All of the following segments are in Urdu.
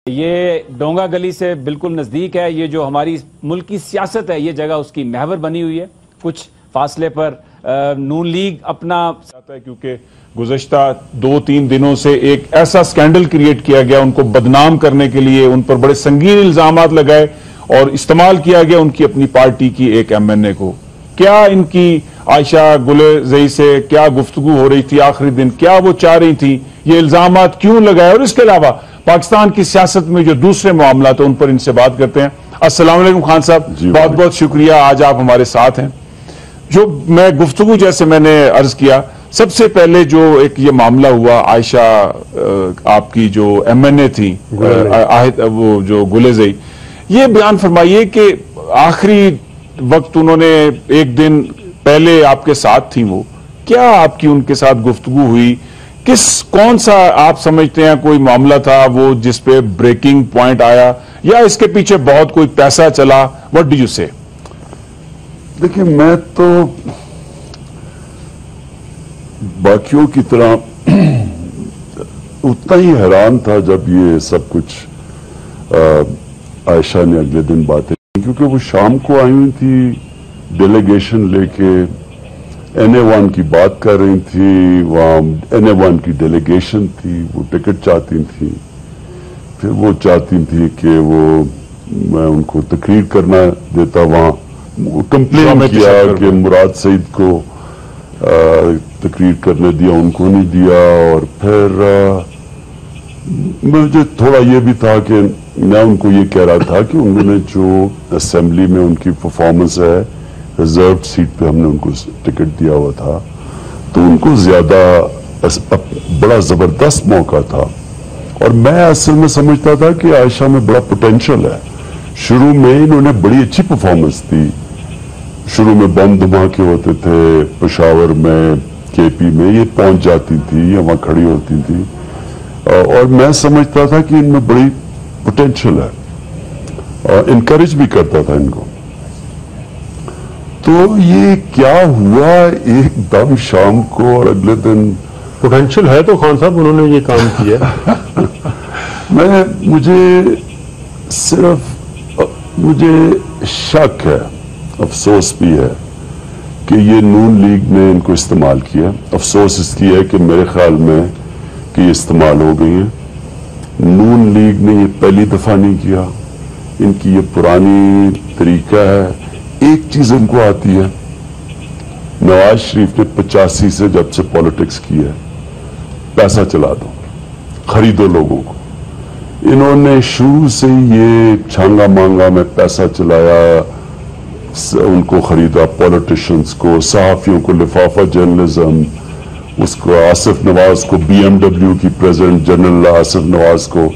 یہ ڈونگا گلی سے بالکل نزدیک ہے. یہ جو ہماری ملک کی سیاست ہے یہ جگہ اس کی محور بنی ہوئی ہے. کچھ فاصلے پر نون لیگ اپنا کیونکہ گزشتہ 2-3 دنوں سے ایک ایسا سکینڈل کریٹ کیا گیا ان کو بدنام کرنے کے لیے, ان پر بڑے سنگین الزامات لگائے اور استعمال کیا گیا ان کی اپنی پارٹی کی ایک MNA کو. کیا ان کی عائشہ گلزئی سے کیا گفتگو ہو رہی تھی آخری دن, کیا وہ چاہ رہی تھی, یہ الزامات کیوں لگائے, اور اس کے علاوہ پاکستان کی سیاست میں جو دوسرے معاملات ہیں ان پر ان سے بات کرتے ہیں. السلام علیکم خان صاحب, بہت بہت شکریہ آج آپ ہمارے ساتھ ہیں. جو میں گفتگو جیسے میں نے عرض کیا, سب سے پہلے جو ایک یہ معاملہ ہوا عائشہ آپ کی جو MNA تھی وہ جو گلزئی, یہ بیان فرمائیے کہ آخری وقت انہوں نے ایک دن پہلے آپ کے ساتھ تھیں, وہ کیا آپ کی ان کے ساتھ گفتگو ہوئی, کون سا آپ سمجھتے ہیں کوئی معاملہ تھا وہ جس پہ بریکنگ پوائنٹ آیا, یا اس کے پیچھے بہت کوئی پیسہ چلا, what do you say؟ دیکھیں میں تو باقیوں کی طرح اتنا ہی حیران تھا جب یہ سب کچھ عائشہ نے اگلے دن باتیں, کیونکہ وہ شام کو آئی ہوئی تھی ڈیلیگیشن لے کے, NA1 کی بات کر رہی تھی, وہاں NA1 کی ڈیلیگیشن تھی, وہ ٹکٹ چاہتی تھی, پھر وہ چاہتی تھی کہ وہ میں ان کو تقریر کرنا دیتا, وہاں کمپلین کیا کہ مراد سعید کو تقریر کرنے دیا, ان کو نہیں دیا. اور پھر مجھے تھوڑا یہ بھی تھا کہ میں ان کو یہ کہہ رہا تھا کہ انہوں نے جو اسمبلی میں ان کی پرفارمنس ہے, ریزروڈ سیٹ پہ ہم نے ان کو ٹکٹ دیا ہوا تھا, تو ان کو زیادہ بڑا زبردست موقع تھا. اور میں اصل میں سمجھتا تھا کہ عائشہ میں بڑا پوٹینشل ہے. شروع میں انہوں نے بڑی اچھی پرفارمنس دی, شروع میں بم دھماکے ہوتے تھے پشاور میں, KP میں, یہ پہنچ جاتی تھی یا وہاں کھڑی ہوتی تھی, اور میں سمجھتا تھا کہ ان میں بڑی پوٹینشل ہے, اور انکریج بھی کرتا تھا ان کو. تو یہ کیا ہوا ایک دم شام کو اور اگلے دن؟ پوٹینشل ہے تو خان صاحب انہوں نے یہ کام کیا. مجھے شک ہے, افسوس بھی ہے کہ یہ نون لیگ نے ان کو استعمال کیا. افسوس اس کی ہے کہ میرے خیال میں کہ یہ استعمال ہو گئی ہیں. نون لیگ نے یہ پہلی دفعہ نہیں کیا, ان کی یہ پرانی طریقہ ہے. ایک چیز ان کو آتی ہے, نواز شریف نے 85 سے جب سے پالیٹکس کی ہے, پیسہ چلا دو, خریدو لوگوں کو. انہوں نے شروع سے یہ چھانگا مانگا میں پیسہ چلایا, ان کو خریدا, پولیٹیشنز کو, صحافیوں کو لفافہ جرنلزم, اس کو آصف نواز کو, BMW کی پریزیڈنٹ جنرل آصف نواز کو,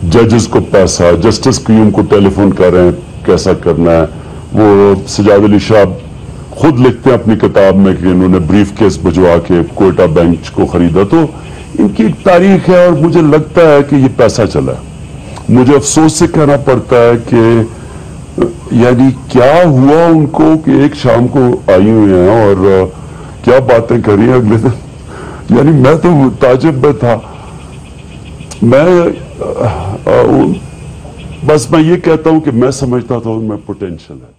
ججز کو پیسہ, جسٹس قیوم کو ٹیلی فون کر رہے ہیں کیسا کرنا ہے. وہ سجاد علی شاہ خود لکھتے ہیں اپنی کتاب میں کہ انہوں نے بریف کیس بھجوا کے کوئٹہ بینچ کو خریدا. تو ان کی ایک تاریخ ہے, اور مجھے لگتا ہے کہ یہ پیسہ چلا ہے. مجھے افسوس سے کہنا پڑتا ہے کہ یعنی کیا ہوا ان کو کہ ایک شام کو آئی ہوئی ہیں اور کیا باتیں کری ہیں اگلے دن. یعنی میں تو تعجب میں تھا. بس میں یہ کہتا ہوں کہ میں سمجھتا تھا ان میں پوٹینشل ہے.